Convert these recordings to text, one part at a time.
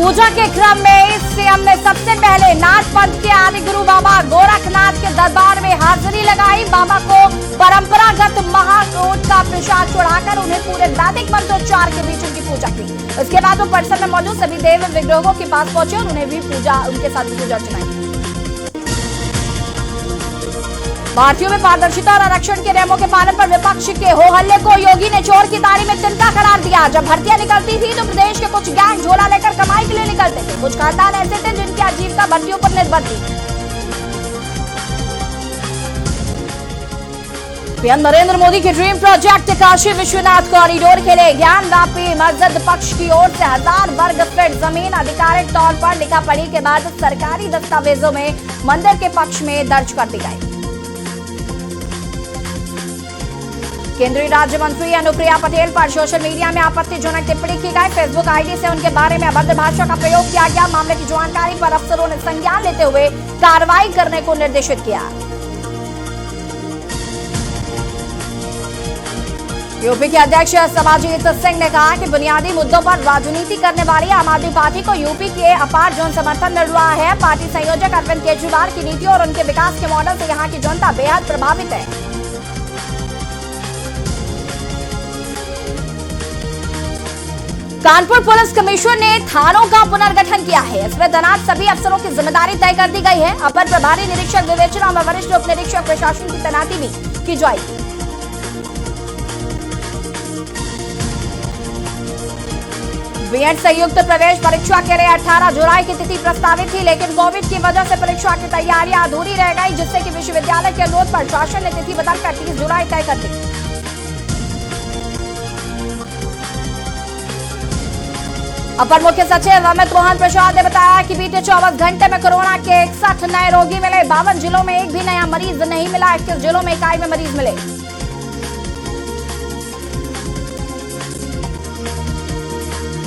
पूजा के क्रम में सीएम ने सबसे पहले नाथ पंथ के आदि गुरु बाबा गोरखनाथ के दरबार में हाजिरी लगाई। बाबा को परंपरागत महाकोट का प्रसाद चढ़ाकर उन्हें पूरे वैदिक मंत्रोच्चार के बीच उनकी पूजा की। इसके बाद वो परिसर में मौजूद सभी देव विग्रहों के पास पहुंचे और उन्हें भी उनके साथ पूजा अर्चना की। भारतीयों में पारदर्शिता और आरक्षण के नियमों के पालन पर विपक्ष के हो हल्ले को योगी ने चोर की तारी में तिनका करार दिया। जब भर्तियां निकलती थी तो प्रदेश के कुछ गैंग झोला लेकर कमाई के लिए निकलते थे। कुछ खानदान ऐसे थे जिनकी आजीविका भर्तियों पर निर्भर थी। पीएम नरेंद्र मोदी के dream project Kashi Vishwanath corridor के लिए ज्ञानवापी मस्जिद पक्ष की ओर से 1000 वर्ग फीट जमीन आधिकारिक तौर पर लिखा पढ़ी के बाद सरकारी दस्तावेजों में मंदिर के पक्ष में दर्ज कर दी गई। केंद्रीय राज्य मंत्री अनुप्रिया पटेल पर सोशल मीडिया में आपत्तिजनक टिप्पणी की गई। फेसबुक आईडी से उनके बारे में अभद्र भाषा का प्रयोग किया गया। मामले की जानकारी पर अफसरों ने संज्ञान लेते हुए कार्रवाई करने को निर्देशित किया। यूपी के अध्यक्ष सवाजीत सिंह ने कहा कि बुनियादी मुद्दों पर राजनीति करने वाली आम आदमी पार्टी को यूपी के अपार जन समर्थन मिल रहा है। पार्टी संयोजक अरविंद केजरीवाल की नीतियों और उनके विकास के मॉडल से यहाँ की जनता बेहद प्रभावित है। कानपुर पुलिस कमिश्नर ने थानों का पुनर्गठन किया है। इसमें तैनात सभी अफसरों की जिम्मेदारी तय कर दी गई है। अपर प्रभारी निरीक्षक विवेचना व वरिष्ठ उप निरीक्षक प्रशासन की तैनाती भी की जाएगी। बीएड संयुक्त प्रवेश परीक्षा के लिए 18 जुलाई की तिथि प्रस्तावित थी, लेकिन कोविड की वजह से परीक्षा की तैयारियां अधूरी रह गई, जिससे कि विश्वविद्यालय के अनुरोध पर शासन ने तिथि बदलकर 30 जुलाई तय कर दी। अपर मुख्य सचिव अमित मोहन प्रसाद ने बताया कि बीते 24 घंटे में कोरोना के 61 नए रोगी मिले। 52 जिलों में एक भी नया मरीज नहीं मिला। 21 जिलों में इकाई में मरीज मिले।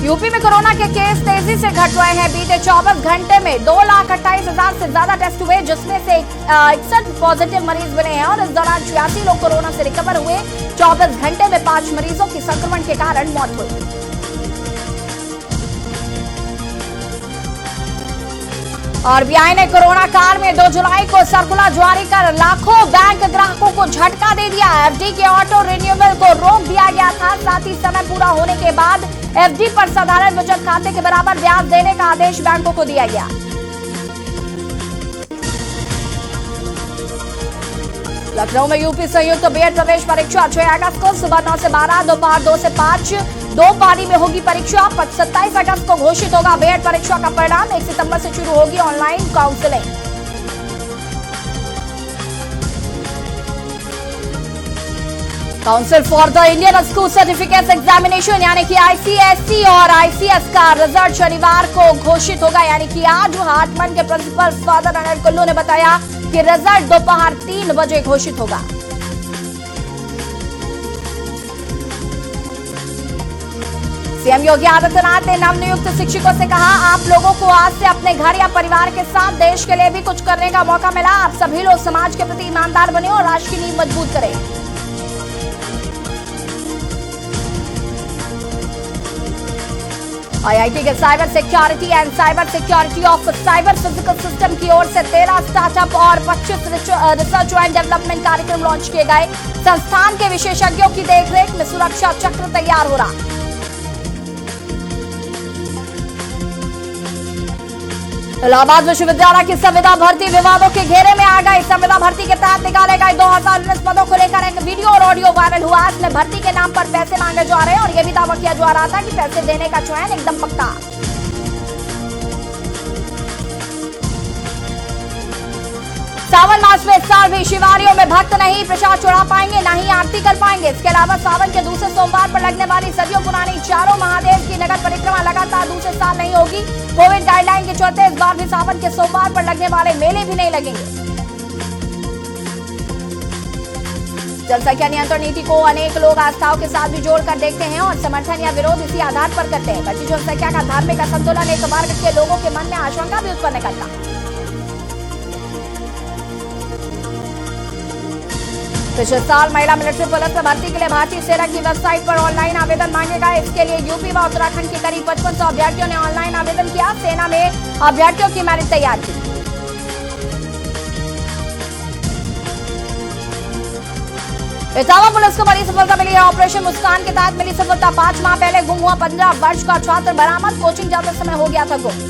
यूपी में कोरोना के केस तेजी से घट रहे हैं। बीते 24 घंटे में 2,28,000 से ज्यादा टेस्ट हुए, जिसमें से 61 पॉजिटिव मरीज मिले हैं और इस दौरान 86 लोग कोरोना से रिकवर हुए। 24 घंटे में 5 मरीजों की संक्रमण के कारण मौत हुई। आरबीआई ने कोरोना काल में 2 जुलाई को सर्कुलर जारी कर लाखों बैंक ग्राहकों को झटका दे दिया। एफडी के ऑटो रिन्यूअल को रोक दिया गया था। साथ ही समय पूरा होने के बाद एफडी पर साधारण बचत खाते के बराबर ब्याज देने का आदेश बैंकों को दिया गया। लखनऊ में यूपी संयुक्त बीएड प्रवेश परीक्षा 6 अगस्त को सुबह 9 से 12, दोपहर 2 से 5 2 पारी में होगी परीक्षा। 27 अगस्त को घोषित होगा बीएड परीक्षा का परिणाम। 1 सितंबर से शुरू होगी online counselling. Council for the Indian school certificate examination यानी कि आईसीएसई और आईसीएस का रिजल्ट शनिवार को घोषित होगा, यानी कि आज। हाटमन के प्रिंसिपल फादर अनिल कुल्लू ने बताया कि रिजल्ट दोपहर 3 बजे घोषित होगा। सीएम योगी आदित्यनाथ ने नवनियुक्त शिक्षकों से कहा, आप लोगों को आज से अपने घर या परिवार के साथ देश के लिए भी कुछ करने का मौका मिला। आप सभी लोग समाज के प्रति ईमानदार बने और राष्ट्र की नींव मजबूत करें। आईआईटी के cyber security and cyber security of cyber physical system की ओर से 13 स्टार्टअप और 25 रिसर्च एंड डेवलपमेंट कार्यक्रम लॉन्च किए गए। संस्थान के विशेषज्ञों की देखरेख में सुरक्षा चक्र तैयार हो रहा। इलाहाबाद विश्वविद्यालय की संविदा भर्ती विवादों के घेरे में आ गई। संविदा भर्ती के तहत निकाले गए 2019 पदों को लेकर एक वीडियो और ऑडियो वायरल हुआ। इसमें भर्ती के नाम पर पैसे मांगे जा रहे हैं और यह भी दावा किया जा रहा था कि पैसे देने का चयन एकदम पक्का। सावन मास में इस साल भी शिवालयों में भक्त नहीं प्रसाद चढ़ा पाएंगे, न ही आरती कर पाएंगे। इसके अलावा सावन के दूसरे सोमवार पर लगने वाली सदियों पुरानी चारों महादेव की नगर परिक्रमा लगातार दूसरे साल नहीं होगी। कोविड गाइडलाइन के चलते इस बार भी सावन के सोमवार पर लगने वाले मेले भी नहीं लगेंगे। जनसंख्या नियंत्रण नीति को अनेक लोग आस्थाओं के साथ भी जोड़कर देखते हैं और समर्थन या विरोध इसी आधार पर करते हैं। बढ़ती जनसंख्या का धार्मिक असंतुलन एक वर्ग के लोगों के मन में आशंका भी उत्पन्न करता है। पिछले साल महिला मिलिट्री पुलिस में भर्ती के लिए भारतीय सेना की वेबसाइट पर ऑनलाइन आवेदन मांगे गए। इसके लिए यूपी व उत्तराखंड के करीब 5500 अभ्यर्थियों ने ऑनलाइन आवेदन किया। सेना में अभ्यर्थियों की मेरिट तैयार की। इटावा पुलिस को बड़ी सफलता मिली है। ऑपरेशन मुस्कान के तहत मिली सफलता। 5 माह पहले गुम हुआ 15 वर्ष का छात्र बरामद। कोचिंग जाते समय हो गया था गुम।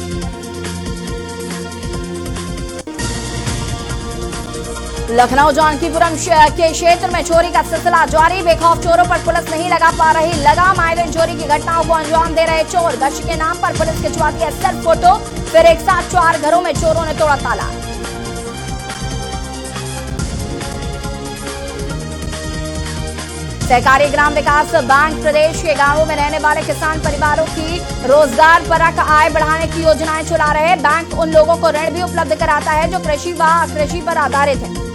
लखनऊ जानकीपुरम के क्षेत्र में चोरी का सिलसिला जारी। बेखौफ चोरों पर पुलिस नहीं लगा पा रही लगाम। आए दिन चोरी की घटनाओं को अंजाम दे रहे चोर। गश्त के नाम पर पुलिस खिंचवाती है सेल्फ फोटो। फिर एक साथ 4 घरों में चोरों ने तोड़ा ताला। सहकारी ग्राम विकास बैंक प्रदेश के गांवों में रहने वाले किसान परिवारों की रोजगार परक आय बढ़ाने की योजनाएं चला रहे हैं। बैंक उन लोगों को ऋण भी उपलब्ध कराता है जो कृषि पर आधारित है।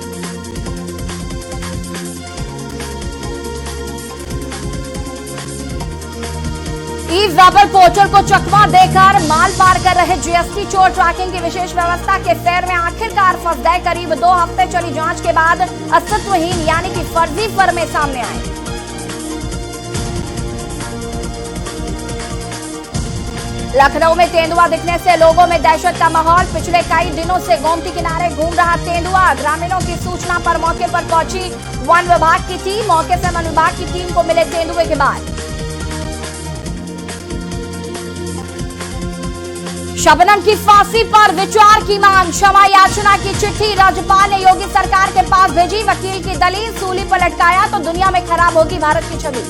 ई वेबर पोर्टल को चकमा देकर माल पार कर रहे जीएसटी चोर। ट्रैकिंग की विशेष व्यवस्था के फेर में आखिरकार फंस गए। करीब 2 हफ्ते चली जांच के बाद अस्तित्वहीन यानी कि फर्जी फर्में सामने आए। लखनऊ में तेंदुआ दिखने से लोगों में दहशत का माहौल। पिछले कई दिनों से गोमती किनारे घूम रहा तेंदुआ। ग्रामीणों की सूचना पर मौके पर पहुंची वन विभाग की टीम। मौके से वन विभाग की टीम को मिले तेंदुए के बाद। शबनम की फांसी पर विचार की मांग। क्षमा याचना की चिट्ठी राज्यपाल ने योगी सरकार के पास भेजी। वकील की दलील सूली पर लटकाया तो दुनिया में खराब होगी भारत की छवि।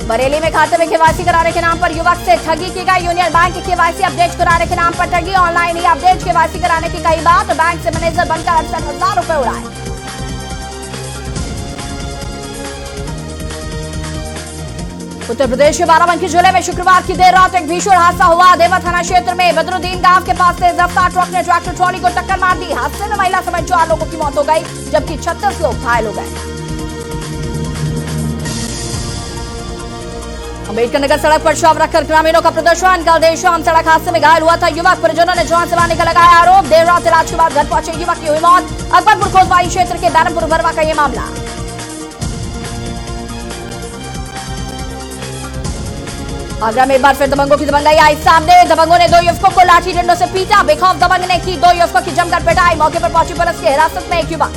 बरेली में खाते में केवाईसी कराने के नाम पर युवक से ठगी की गई। यूनियन बैंक की केवाईसी अपडेट कराने के नाम पर ठगी। ऑनलाइन ही अपडेट केवाईसी कराने की कई बात। बैंक से मैनेजर बनकर 68,000 रुपए उड़ाए। उत्तर प्रदेश के बाराबंकी जिले में शुक्रवार की देर रात एक भीषण हादसा हुआ। देवा थाना क्षेत्र में बदरुद्दीन गांव के पास तेज रफ्तार ट्रक ने ट्रैक्टर ट्रॉली को टक्कर मार दी। हादसे में महिला समेत 4 लोगों की मौत हो गई जबकि 36 लोग घायल हो गए। अम्बेडकर नगर सड़क पर शव रखकर ग्रामीणों का प्रदर्शन। कल देर शाम सड़क हादसे में घायल हुआ था युवक। परिजनों ने जान से मारने का लगाया आरोप। देर रात इलाज के बाद घर पहुंचे युवक की हुई मौत। अकबरपुर खोजबाड़ी क्षेत्र के बैरमपुर बरवा का यह मामला। आगरा में एक बार फिर दबंगों की दबंगाई आई सामने। दबंगों ने 2 युवकों को लाठी डंडों से पीटा। बेखौफ दबंग ने की 2 युवकों की जमकर पिटाई। मौके पर पहुंची पुलिस की हिरासत में एक युवक।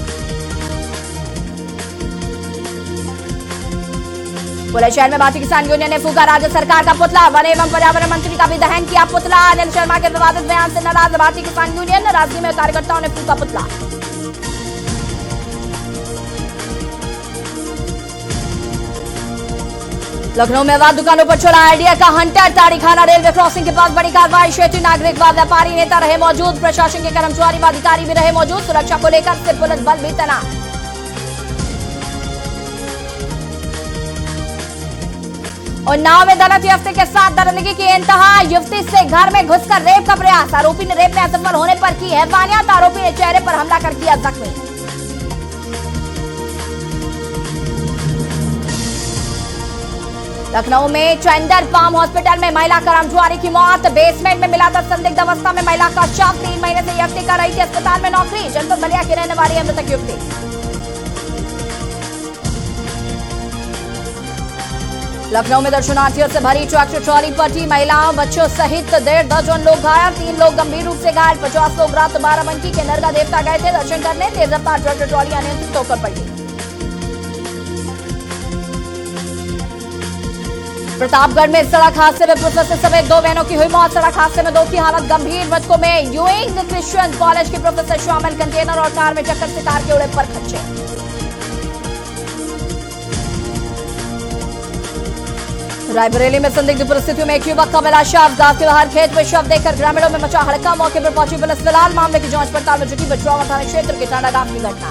बुलंदशहर में भारतीय किसान यूनियन ने फूका राज्य सरकार का पुतला। वन एवं पर्यावरण मंत्री का भी दहन किया पुतला। अनिल शर्मा के विवादित बयान से नाराज भारतीय किसान यूनियन। राजगीर में कार्यकर्ताओं ने फूका पुतला। लखनऊ में अवैध दुकानों पर चला आइडिया का हंटर। ताड़ीखाना रेलवे क्रॉसिंग के पास बड़ी कार्रवाई। क्षेत्रीय नागरिक व व्यापारी नेता रहे मौजूद। प्रशासन के कर्मचारी व अधिकारी भी रहे मौजूद। सुरक्षा को लेकर से पुलिस बल भी तैनात। उन्नाव में दलित युवती के साथ दरिंदगी की इंतहा। युवती से घर में घुसकर रेप का प्रयास। आरोपी ने रेप में असफल होने पर की हैवानियत। आरोपी ने चेहरे पर हमला कर किया जख्मी। लखनऊ में चंदर पाम हॉस्पिटल में महिला कर्मचारी की मौत। बेसमेंट में मिला था संदिग्ध अवस्था में महिला का शव। 3 महीने से युवती कर रही थी अस्पताल में नौकरी। जनपद बलिया की रहने वाली है मृतक युवती। लखनऊ में दर्शनार्थियों से भरी ट्रैक्टर ट्रॉली पलटी। महिलाओं बच्चों सहित 1.5 दर्जन लोग घायल। 3 लोग गंभीर रूप से घायल। 50 लोग रात बाराबंकी के नरगा देवता गए थे दर्शन करने। तेज रफ्तार ट्रैक्टर ट्रॉली अनियंत्रित होकर पलटी। प्रतापगढ़ में सड़क हादसे में प्रोफेसर समेत 2 बहनों की हुई मौत। सड़क हादसे में 2 की हालत गंभीर। मृतकों में यूइंग क्रिश्चियन कॉलेज के प्रोफेसर शामिल। कंटेनर और कार में टक्कर से कार के उड़े पर खच्चे। रायबरेली में संदिग्ध परिस्थितियों में एक युवक का मिला शव। गांव के बाहर खेत में शव देखकर ग्रामीणों में मचा हड़का। मौके पर पहुंची पुलिस। फिलहाल मामले की जांच पड़ताल में जुटी। बछवाड़ा थाना क्षेत्र के टांडा गांव की घटना।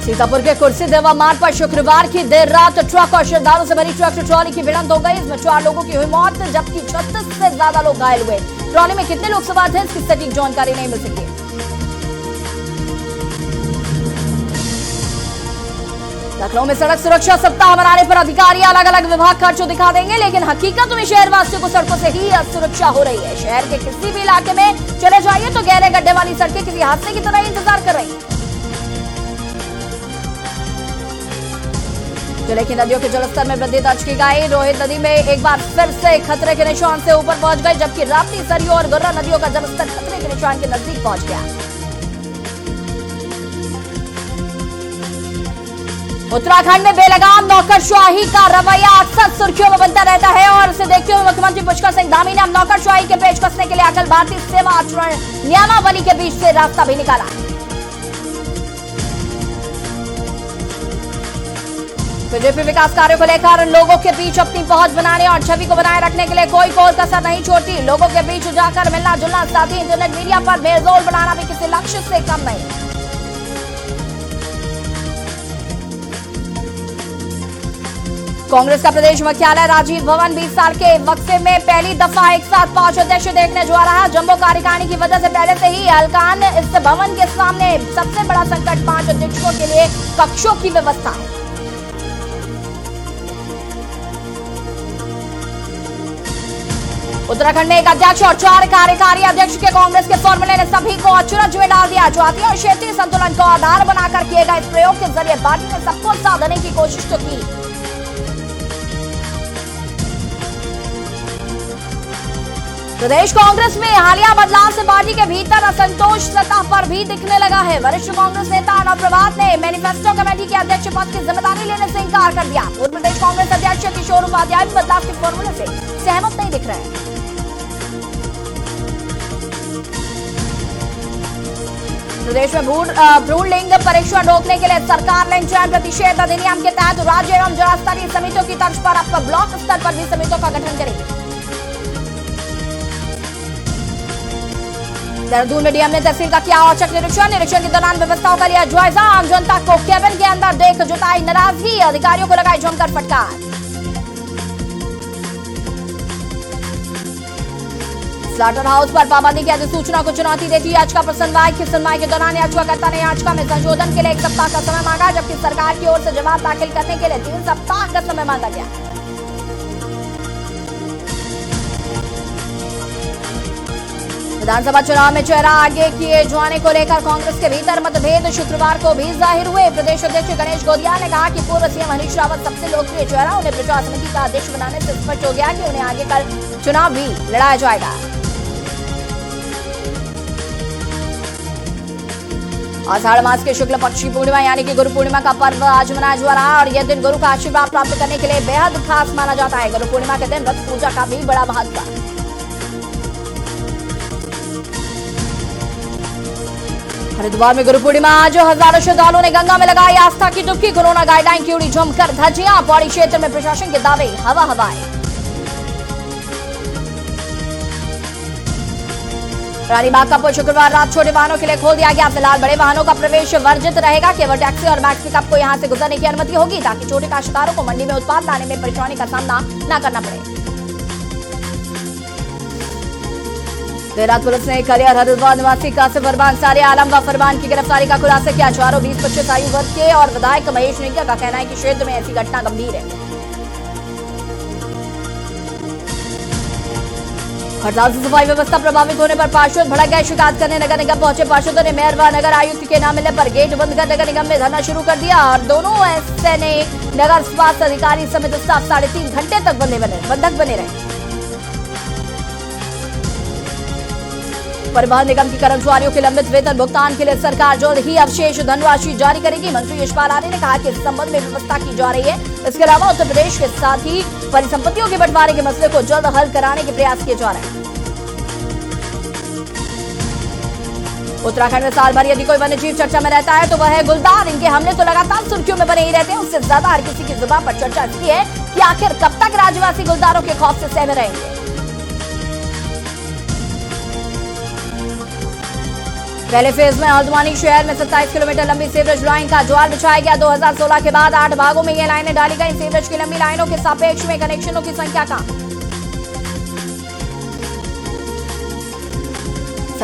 सीतापुर के कुर्सी देवा मार्ग पर शुक्रवार की देर रात ट्रक और श्रद्धालुओं से भरी ट्रैक्टर ट्रॉली की भिड़ंत हो गई। इसमें 4 लोगों की हुई मौत जबकि 36 से ज्यादा लोग घायल हुए। ट्रॉली में कितने लोग सवार थे इसकी सटीक जानकारी नहीं मिल सकी। लखनऊ में सड़क सुरक्षा सप्ताह मनाने पर अधिकारी अलग अलग विभाग खर्च दिखा देंगे, लेकिन हकीकत में शहरवासियों को सड़कों से ही असुरक्षा हो रही है। शहर के किसी भी इलाके में चले जाइए तो गहरे गड्ढे वाली सड़कें किसी हादसे की तरह इंतजार कर रही। जिले की नदियों के जलस्तर में वृद्धि दर्ज की गई। रोहित नदी में एक बार फिर से खतरे के निशान से ऊपर पहुंच गई, जबकि राप्ती, सरयू और गुर्रा नदियों का जलस्तर खतरे के निशान के नजदीक पहुंच गया। उत्तराखंड में बेलगाम नौकरशाही का रवैया अक्सर सुर्खियों में बनता रहता है और इसे देखते हुए मुख्यमंत्री पुष्कर सिंह धामी ने अब नौकरशाही के पेच कसने के लिए अखिल भारतीय सेवा आचरण नियमावली के बीच से रास्ता भी निकाला। बीजेपी विकास कार्यों को लेकर लोगों के बीच अपनी पहुंच बनाने और छवि को बनाए रखने के लिए कोई कसर नहीं छोड़ती। लोगों के बीच जाकर मिलना जुलना, साथ ही इंटरनेट मीडिया पर मेलजोल बनाना भी किसी लक्ष्य से कम नहीं। कांग्रेस का प्रदेश मुख्यालय राजीव भवन 20 साल के वक्फे में पहली दफा एक साथ 5 अध्यक्ष देखने जा रहा है। जम्बो कार्यकारिणी की वजह से पहले से ही हलकान इस भवन के सामने सबसे बड़ा संकट 5 अध्यक्षों के लिए कक्षों की व्यवस्था है। उत्तराखंड में एक अध्यक्ष और 4 कार्यकारी अध्यक्ष के कांग्रेस के फॉर्मूले ने सभी को अचरज में डाल दिया। जातीय और क्षेत्रीय संतुलन को आधार बनाकर किए गए इस प्रयोग के जरिए पार्टी ने सबको साथ देने की कोशिश तो की। प्रदेश कांग्रेस में हालिया बदलाव से पार्टी के भीतर असंतोष सतह पर भी दिखने लगा है। वरिष्ठ कांग्रेस नेता अर्नब प्रभात ने मैनिफेस्टो कमेटी के अध्यक्ष पद की जिम्मेदारी लेने से इंकार कर दिया। पूर्व प्रदेश कांग्रेस अध्यक्ष किशोर उपाध्याय बदलाव के फॉर्मूले से सहमत नहीं दिख रहे हैं। प्रदेश में भ्रूण लिंग परीक्षण रोकने के लिए सरकार लिंग चयन प्रतिषेध अधिनियम के तहत राज्य एवं जिला स्तरीय समितियों की तर्ज पर अब ब्लॉक स्तर पर भी समितियों का गठन करेगी। देहरादून में डीएम ने तहसील का किया औचक निरीक्षण के दौरान व्यवस्थाओं का लिया जायजा। आम जनता को केबिन के अंदर देख जुटाई नाराजगी, अधिकारियों को लगाई जमकर फटकार। स्लॉटर हाउस पर पाबंदी की अधिसूचना को चुनौती देती याचिका पर सुनवाई के दौरान याचिकाकर्ता ने याचिका में संशोधन के लिए 1 सप्ताह का समय मांगा, जबकि सरकार की ओर से जवाब दाखिल करने के लिए 3 सप्ताह का समय मांगा गया। विधानसभा चुनाव में चेहरा आगे किए जाने को लेकर कांग्रेस के भीतर मतभेद शुक्रवार को भी जाहिर हुए। प्रदेश अध्यक्ष गणेश गोदिया ने कहा कि पूर्व सीएम हरीश रावत सबसे लोकप्रिय चेहरा, उन्हें प्रचार समिति का अध्यक्ष बनाने से स्पष्ट हो गया कि उन्हें आगे कल चुनाव भी लड़ाया जाएगा। आषाढ़ मास के शुक्ल पक्ष की पूर्णिमा यानी कि गुरु पूर्णिमा का पर्व आज मनाया जा रहा है और यह दिन गुरु का आशीर्वाद प्राप्त करने के लिए बेहद खास माना जाता है। गुरु पूर्णिमा के दिन व्रत पूजा का भी बड़ा महत्व है। हरिद्वार में गुरु पूर्णिमा आज हजारों श्रद्धालुओं ने गंगा में लगाई आस्था की डुबकी। कोरोना गाइडलाइन की उड़ी जमकर धज्जियां, पौड़ी क्षेत्र में प्रशासन के दावे हवाएं। रानीबाग का पुल शुक्रवार रात छोटे वाहनों के लिए खोल दिया गया। फिलहाल बड़े वाहनों का प्रवेश वर्जित रहेगा। केवल टैक्सी और मैक्स पिकअप को यहां से गुजरने की अनुमति होगी ताकि छोटे काश्तकारों को मंडी में उत्पाद लाने में परेशानी का सामना न करना पड़े। देर रात पुलिस ने कलियर हरिद्वार निवासी कासिफ अरबान सारे आलम व फरमान की गिरफ्तारी का खुलासा किया। चारों 20-25 आयु वर्ग के और विधायक महेश नेगिया का कहना है कि क्षेत्र में ऐसी घटना गंभीर है। हड़ताल से सफाई व्यवस्था प्रभावित होने पर पार्षद भड़क गए। शिकायत करने नगर निगम पहुंचे पार्षदों ने मेयर व नगर आयुक्त के न मिलने पर गेट बंद कर नगर निगम में धरना शुरू कर दिया और दोनों एसए ने नगर स्वास्थ्य अधिकारी समेत स्टाफ 3.5 घंटे तक बंधक बने रहे। परिवहन निगम के कर्मचारियों के लंबित वेतन भुगतान के लिए सरकार जल्द ही अवशेष धनराशि जारी करेगी। मंत्री यशपाल आर्य ने कहा कि इस संबंध में व्यवस्था की जा रही है। इसके अलावा उत्तर प्रदेश के साथ ही परिसंपत्तियों के बंटवारे के मसले को जल्द हल कराने के प्रयास किए जा रहे हैं। उत्तराखंड में साल भर यदि कोई वन्य जीव चर्चा में रहता है तो वह है गुलदार। इनके हमले तो लगातार सुर्खियों में बने ही रहते हैं। उससे ज्यादा हर किसी की जुबान पर चर्चा इसकी है कि आखिर कब तक राज्यवासी गुलदारों के खौफ से सहमे रहेंगे। पहले फेज में हल्द्वानी शहर में 27 किलोमीटर लंबी सीवरेज लाइन का जाल बिछाया गया। 2016 के बाद 8 भागों में ये लाइनें डाली गई। सीवरेज की लंबी लाइनों के सापेक्ष में कनेक्शनों की संख्या कम।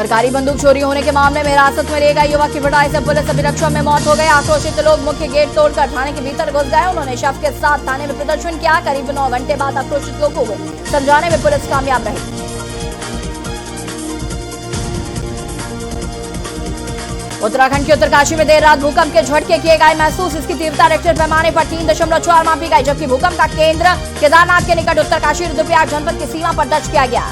सरकारी बंदूक चोरी होने के मामले में हिरासत में लिए गए युवक की पिटाई से पुलिस अभिरक्षा में मौत हो गई। आक्रोशित लोग मुख्य गेट तोड़कर थाने के भीतर घुस गए। उन्होंने शव के साथ थाने में प्रदर्शन किया। करीब 9 घंटे बाद आक्रोशित लोगों को समझाने में पुलिस कामयाब रही। उत्तराखंड के उत्तरकाशी में देर रात भूकंप के झटके किए गए महसूस। इसकी तीव्रता रिक्टर पैमाने पर 3.4 मापी गई, जबकि भूकंप का केंद्र केदारनाथ के निकट उत्तरकाशी रुद्रप्रयाग जनपद की सीमा पर दर्ज किया गया।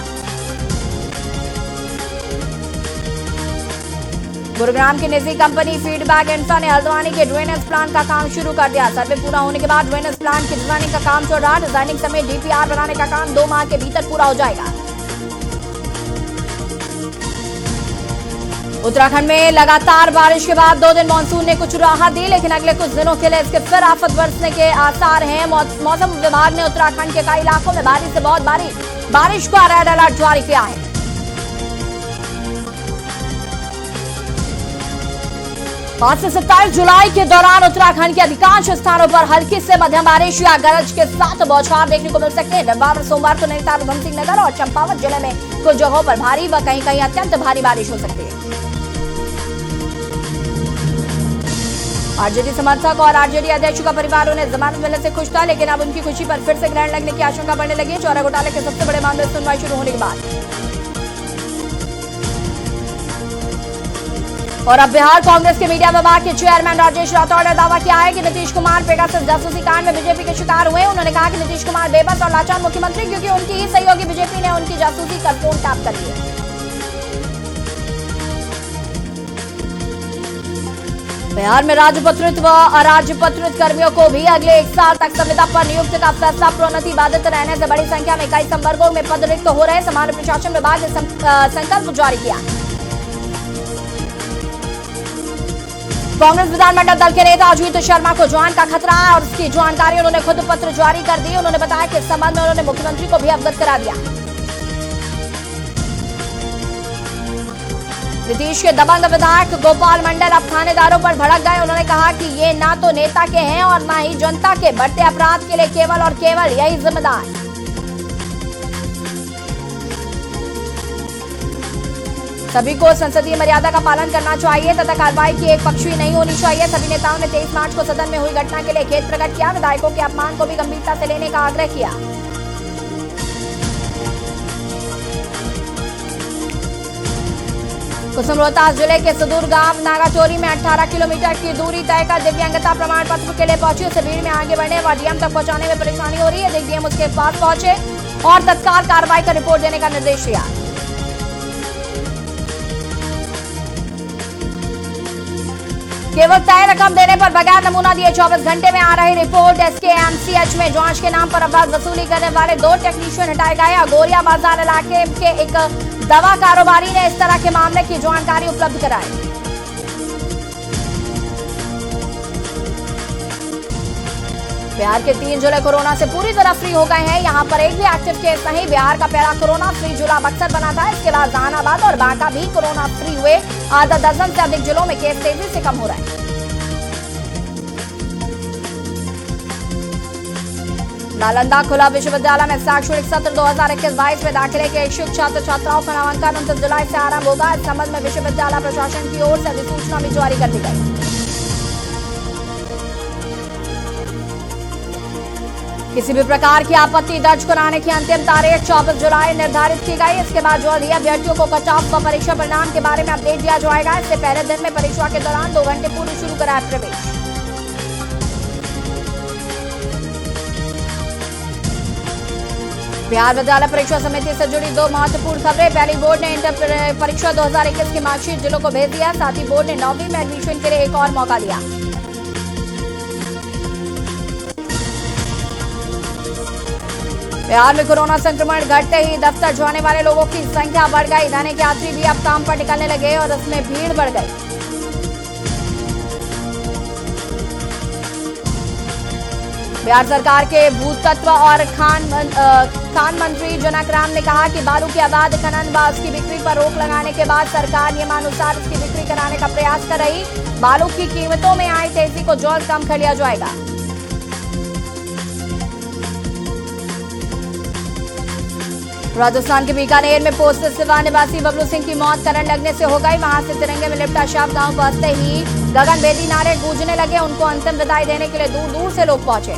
गुरुग्राम की निजी कंपनी फीडबैक इंफ्रा ने हल्द्वानी के ड्रेनेज प्लांट का काम शुरू कर दिया। सर्वे पूरा होने के बाद ड्रेनेज प्लांट की डिजाइनिंग का काम चल रहा। डिजाइनिंग समेत डीपीआर बनाने का काम 2 माह के भीतर पूरा हो जाएगा। उत्तराखंड में लगातार बारिश के बाद 2 दिन मानसून ने कुछ राहत दी, लेकिन अगले कुछ दिनों के लिए इसके फिर आफत बरसने के आसार हैं। मौसम विभाग ने उत्तराखंड के कई इलाकों में भारी से बहुत भारी बारिश का रेड अलर्ट जारी किया है। 5 से 27 जुलाई के दौरान उत्तराखंड के अधिकांश स्थानों पर हल्की से मध्यम बारिश या गरज के साथ बौछार देखने को मिल सकते हैं। रविवार और सोमवार को नैनीताल, उधम सिंह नगर और चंपावत जिले में कुछ जगहों पर भारी व कहीं कहीं अत्यंत भारी बारिश हो सकती है। आरजेडी समर्थक और आरजेडी अध्यक्ष का परिवार उन्हें जमानत मिलने से खुश था, लेकिन अब उनकी खुशी पर फिर से ग्रहण लगने की आशंका बढ़ने लगी है। चौरा घोटाले के सबसे बड़े मामले सुनवाई शुरू होने के बाद और अब बिहार कांग्रेस के मीडिया विभाग के चेयरमैन राजेश राठौड़ ने दावा किया है कि नीतीश कुमार पेगासस जासूसी कांड में बीजेपी के शिकार हुए। उन्होंने कहा कि नीतीश कुमार बेबस और लाचार मुख्यमंत्री, क्योंकि उनकी ही सहयोगी बीजेपी ने उनकी जासूसी कर फोन टैप कर लिए। बिहार में राजपत्रित व अराजपत्रित कर्मियों को भी अगले 1 साल तक संविदा पर नियुक्त का फैसला। प्रोन्नति बाधित रहने से बड़ी संख्या में कई संवर्गों में पद रिक्त हो रहे। सामान्य प्रशासन विभाग ने संकल्प जारी किया। कांग्रेस विधानमंडल दल के नेता अजीत शर्मा को जान का खतरा है और उसकी जानकारी उन्होंने खुद पत्र जारी कर दी। उन्होंने बताया कि इस संबंध में उन्होंने मुख्यमंत्री को भी अवगत करा दिया। नीतीश के दबंग विधायक गोपाल मंडल अब थानेदारों पर भड़क गए। उन्होंने कहा कि ये ना तो नेता के हैं और ना ही जनता के। बढ़ते अपराध के लिए केवल और केवल यही जिम्मेदार। सभी को संसदीय मर्यादा का पालन करना चाहिए तथा कार्रवाई की एक पक्षीय नहीं होनी चाहिए। सभी नेताओं ने 23 मार्च को सदन में हुई घटना के लिए खेद प्रकट किया। विधायकों के अपमान को भी गंभीरता से लेने का आग्रह किया। कुसुम रोहतास जिले के सुदूर गांव नागाचोरी में 18 किलोमीटर की दूरी तय कर दिव्यांगता प्रमाण पत्र के लिए पहुंची। उसे भीड़ में आगे बढ़ने व डीएम तक पहुंचाने में परेशानी हो रही है। डीएम उसके पास पहुंचे और तत्काल कार्रवाई कर रिपोर्ट देने का निर्देश दिया। केवल तय रकम देने पर बगैर नमूना दिए 24 घंटे में आ रही रिपोर्ट। एसकेएमसीएच में जांच के नाम पर अवैध वसूली करने वाले 2 टेक्नीशियन हटाए गए। अगोरिया बाजार इलाके के एक दवा कारोबारी ने इस तरह के मामले की जानकारी उपलब्ध कराई। बिहार के 3 जिले कोरोना से पूरी तरह फ्री हो गए हैं। यहां पर एक भी एक्टिव केस नहीं। बिहार का पहला कोरोना फ्री जिला बक्सर बना था। इसके बाद जहानाबाद और बांका भी कोरोना फ्री हुए। आधा दर्जन से अधिक जिलों में केस तेजी से कम हो रहे हैं। नालंदा खुला विश्वविद्यालय में शैक्षणिक सत्र 2021-22 में दाखिले के इच्छुक छात्र छात्राओं का नामांकन 29 जुलाई से आरंभ होगा। इस संबंध में विश्वविद्यालय प्रशासन की ओर से अधिसूचना भी जारी कर दी गई। किसी भी प्रकार की आपत्ति दर्ज कराने की अंतिम तारीख 24 जुलाई निर्धारित की गई। इसके बाद जल्द ही अभ्यर्थियों को कट ऑफ व परीक्षा परिणाम के बारे में अपडेट दिया जाएगा। इससे पहले दिन में परीक्षा के दौरान 2 घंटे पूर्व शुरू कराया प्रवेश। बिहार विद्यालय परीक्षा समिति से जुड़ी 2 महत्वपूर्ण खबरें। पहली, बोर्ड ने इंटर परीक्षा 2021 की मार्कशीट जिलों को भेज दिया। साथ ही बोर्ड ने 9वीं में एडमिशन के लिए एक और मौका दिया। बिहार में कोरोना संक्रमण घटते ही दफ्तर जाने वाले लोगों की संख्या बढ़ गई। दैनिक यात्री भी अब काम पर निकलने लगे और उसमें भीड़ बढ़ गई। बिहार सरकार के भूतत्व और खान मंत्री जनक राम ने कहा कि बालू के अवैध खनन व उसकी बिक्री पर रोक लगाने के बाद सरकार नियमानुसार उसकी बिक्री कराने का प्रयास कर रही। बालू की कीमतों में आई तेजी को जल्द कम कर लिया जाएगा। राजस्थान के बीकानेर में पोस्ट सिवा निवासी बबलू सिंह की मौत करंट लगने से हो गई। वहां से तिरंगे में लिपटा शव गांव पहुंचते ही गगनभेदी नारे गूंजने लगे। उनको अंतिम विदाई देने के लिए दूर दूर से लोग पहुंचे।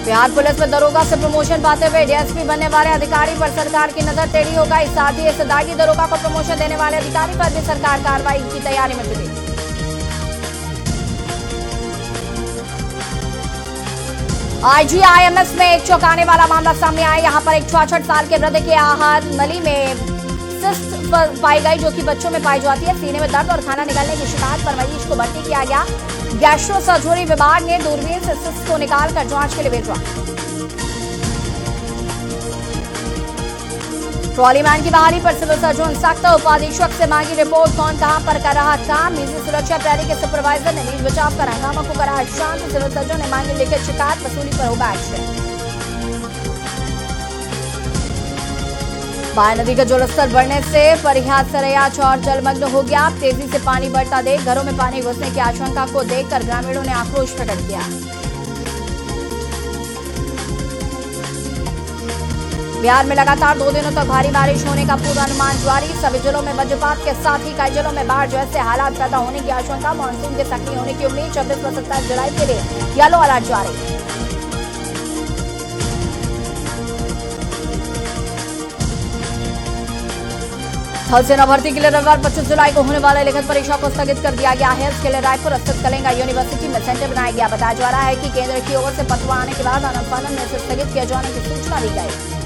बिहार पुलिस में दरोगा से प्रमोशन पाते हुए डीएसपी बनने वाले अधिकारी पर सरकार की नजर टेढ़ी हो गई। साथ ही इस दागी दरोगा को प्रमोशन देने वाले अधिकारी पर भी सरकार कार्रवाई की तैयारी में जुटी। आईजीआईएमएस में एक चौंकाने वाला मामला सामने आया। यहां पर एक 66 साल के वृद्ध के आहार नली में सिस्ट पाई गई, जो कि बच्चों में पाई जाती है। सीने में दर्द और खाना निकलने की शिकायत पर मरीज को भर्ती किया गया। गैस्ट्रो सर्जरी विभाग ने दूरबीन से सिस्ट को निकालकर जांच के लिए भेजा। ट्रॉलीमैन की बहाली पर सिविल सर्जन सख्त। उपाधीक्षक से मांगी रिपोर्ट, कौन कहां पर कर रहा काम। निजी सुरक्षा प्रहरी के सुपरवाइजर ने नीच बचाव कर हंगामा को कराया शांत। सिविल सर्जन ने मांगी लिखित शिकायत, वसूली पर होगा एक्शन। बाय नदी का जलस्तर बढ़ने से परिहार सरैया चौर जलमग्न हो गया। तेजी से पानी बढ़ता देख घरों में पानी घुसने की आशंका को देखकर ग्रामीणों ने आक्रोश प्रकट किया। बिहार में लगातार 2 दिनों तक भारी बारिश होने का पूर्वानुमान जारी। सभी जिलों में वज्रपात के साथ ही कई जिलों में बाढ़ जैसे हालात पैदा होने की आशंका। मानसून के सक्रिय होने की उम्मीद। 26 व 27 जुलाई के लिए येलो अलर्ट जारी। थल सेना भर्ती के लिए रविवार 25 जुलाई को होने वाले लिखित परीक्षा को स्थगित कर दिया गया है। इसके लिए रायपुर स्थित कलिंगा यूनिवर्सिटी में सेंटर बनाया गया। बताया जा रहा है कि केंद्र की ओर से पत्र आने के बाद आनंद फानन में इसे स्थगित किए जाने की सूचना दी गई।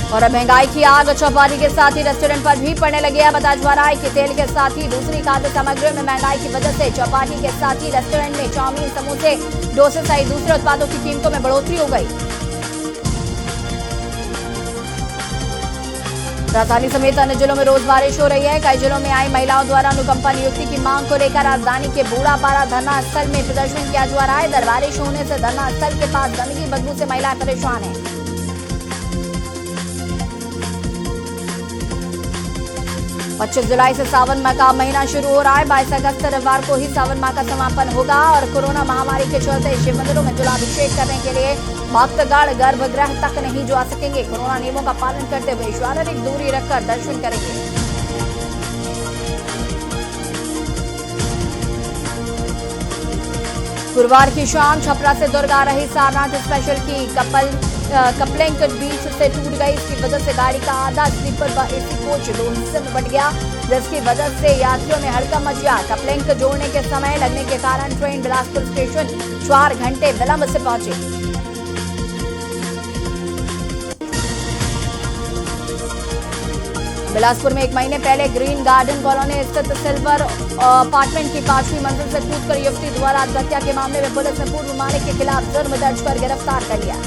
और अब महंगाई की आग चौपाटी के साथ ही रेस्टोरेंट पर भी पड़ने लगी है। बताया जा रहा है कि तेल के साथ ही दूसरी खाद्य सामग्रियों में महंगाई की वजह से चौपाटी के साथ ही रेस्टोरेंट में चाउमीन, समोसे, डोसे सहित दूसरे उत्पादों की कीमतों में बढ़ोतरी हो गई। राजधानी समेत अन्य जिलों में रोज बारिश हो रही है। कई जिलों में आई महिलाओं द्वारा अनुकंपा नियुक्ति की मांग को लेकर राजधानी के बूढ़ापारा धरना स्थल में प्रदर्शन किया जा रहा है। इधर बारिश होने से धरना स्थल के पास गंदगी बदबू से महिलाएं परेशान है। 25 जुलाई से सावन माह का महीना शुरू हो रहा है। 22 अगस्त रविवार को ही सावन माह का समापन होगा और कोरोना महामारी के चलते शिव मंदिरों में जलाभिषेक करने के लिए भक्तगण गर्भगृह तक नहीं जा सकेंगे। कोरोना नियमों का पालन करते हुए शारीरिक दूरी रखकर दर्शन करेंगे। गुरुवार की शाम छपरा से दुर्ग आ रही सारनाथ स्पेशल की कपलिंग बीच से टूट गई। इसकी वजह से गाड़ी का आधा स्लीपर व एसी कोच 2 हिस्से में बंट गया, जिसकी वजह से यात्रियों में हड़कंप मच गया। कपलिंग जोड़ने के समय लगने के कारण ट्रेन बिलासपुर स्टेशन 4 घंटे विलंब से पहुंची। बिलासपुर में 1 महीने पहले ग्रीन गार्डन कॉलोनी स्थित सिल्वर अपार्टमेंट की 5वीं मंजिल से कूदकर युवती द्वारा आत्महत्या के मामले में पुलिस ने पूर्व मालिक के खिलाफ जुर्म दर्ज कर गिरफ्तार कर लिया।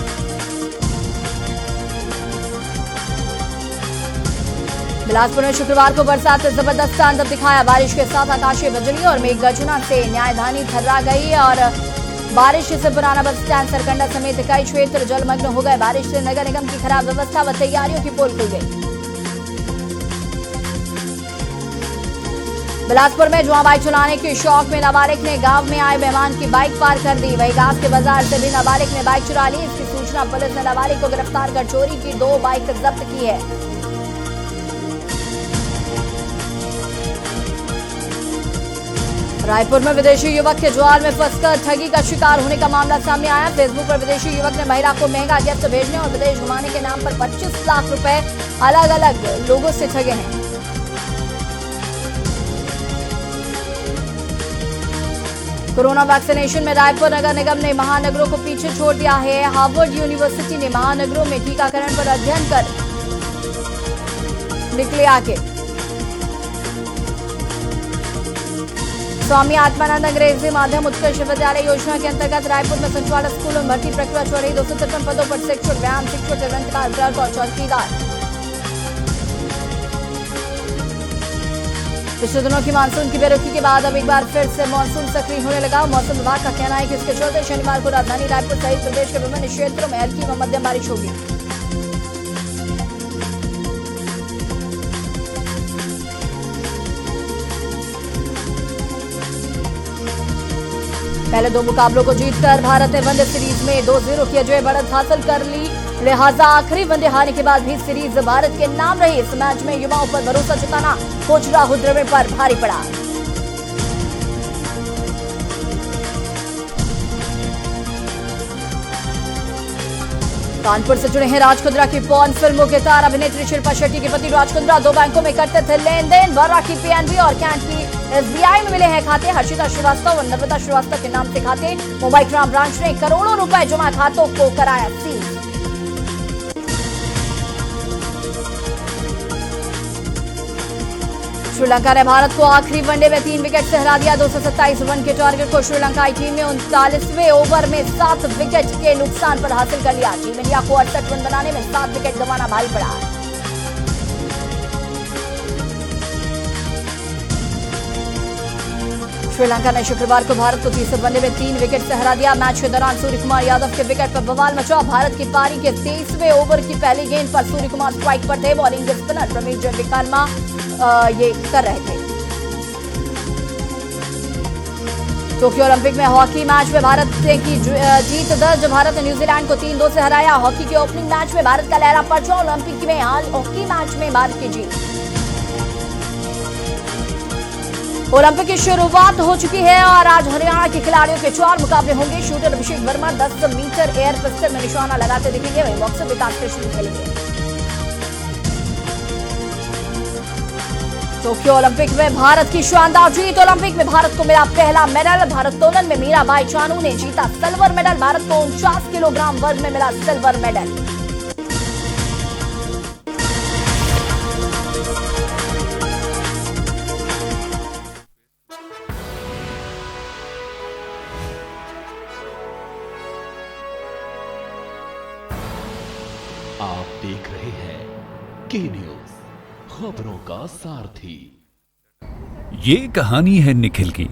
बिलासपुर में शुक्रवार को बरसात से जबरदस्त तांडव दिखाया। बारिश के साथ आकाशीय बिजली और मेघ गर्जना से न्यायधानी थर्रा गई और बारिश से पुराना बस स्टैंड सरकंडा समेत कई क्षेत्र जलमग्न हो गए। बारिश से नगर निगम की खराब व्यवस्था व तैयारियों की पोल खुल गई। बिलासपुर में जुआ बाइक चलाने के शौक में नाबालिग ने गांव में आए मेहमान की बाइक पार कर दी। वही गांव के बाजार से भी नाबालिग ने बाइक चुरा ली। इसकी सूचना पुलिस ने नाबालिग को गिरफ्तार कर चोरी की 2 बाइक जब्त की है। रायपुर में विदेशी युवक के जाल में फंसकर ठगी का शिकार होने का मामला सामने आया। फेसबुक पर विदेशी युवक ने महिला को महंगा गिफ्ट भेजने और विदेश घुमाने के नाम पर 25 लाख रुपए अलग अलग लोगों से ठगे हैं। कोरोना वैक्सीनेशन में रायपुर नगर निगम ने महानगरों को पीछे छोड़ दिया है। हार्वर्ड यूनिवर्सिटी ने महानगरों में टीकाकरण पर अध्ययन कर निकले आगे। स्वामी आत्मानंद अंग्रेजी माध्यम उत्कृष्ट विद्यालय योजना के अंतर्गत रायपुर में संचालित स्कूलों में भर्ती प्रक्रिया चल रही। 253 पदों पर शिक्षक, व्यायाम शिक्षक, ग्रंथकार, क्लर्क और चौकीदार। पिछले दिनों की मानसून की बेरुखी के बाद अब एक बार फिर से मानसून सक्रिय होने लगा। मौसम विभाग का कहना है कि इसके चलते शनिवार को राजधानी रायपुर सहित प्रदेश के विभिन्न क्षेत्रों में हल्की व मध्यम बारिश होगी। पहले 2 मुकाबलों को जीतकर भारत ने वनडे सीरीज में 2-0 की अजय बढ़त हासिल कर ली। लिहाजा आखिरी वनडे हारने के बाद भी सीरीज भारत के नाम रही। इस मैच में युवाओं पर भरोसा जताना कोच राहुल द्रविड़ पर भारी पड़ा। कानपुर से जुड़े हैं राज कुंद्रा की पॉर्न फिल्मों के तार अभिनेत्री शिल्पा शेट्टी के पति राज कुंद्रा 2 बैंकों में करते थे लेन देन। वर्रा की पीएनबी और कैंट की एसबीआई में मिले हैं खाते। हर्षिता श्रीवास्तव और नम्रता श्रीवास्तव के नाम से खाते। मुंबई क्राइम ब्रांच ने करोड़ों रुपए जमा खातों को कराया सील। श्रीलंका ने भारत को आखिरी वनडे में 3 विकेट से हरा दिया। 227 रन के टारगेट को श्रीलंकाई टीम ने 39वें ओवर में 7 विकेट के नुकसान पर हासिल कर लिया। टीम इंडिया को 68 रन बनाने में 7 विकेट गंवाना भारी पड़ा। श्रीलंका ने शुक्रवार को भारत को तीसरे वनडे में 3 विकेट से हरा दिया। मैच के दौरान सूर्य कुमार यादव के विकेट पर बवाल मचा। भारत की पारी के 23वें ओवर की पहली गेंद पर सूर्य कुमार स्ट्राइक पर थे। बॉलिंग स्पिनर रमेश जयविक्रम ये कर रहे थे। टोक्यो ओलंपिक में हॉकी मैच में भारत की जीत दर्ज। भारत ने न्यूजीलैंड को 3-2 से हराया। हॉकी के ओपनिंग मैच में भारत का लहरा पर्चा। ओलंपिक में आज हॉकी मैच में भारत की जीत। ओलंपिक की शुरुआत हो चुकी है और आज हरियाणा के खिलाड़ियों के 4 मुकाबले होंगे। शूटर अभिषेक वर्मा 10 मीटर एयर पिस्टल में निशाना लगाते दिखेंगे। वहीं बॉक्सर विकास कृष्ण खेलेंगे। टोक्यो ओलंपिक में भारत की शानदार जीत। ओलंपिक में भारत को मिला पहला मेडल। भारोत्तोलन में मीराबाई चानू ने जीता सिल्वर मेडल। भारत को 49 किलोग्राम वर्ग में मिला सिल्वर मेडल। आप देख रहे हैं के न्यूज, खबरों का सारथी। ये कहानी है निखिल की।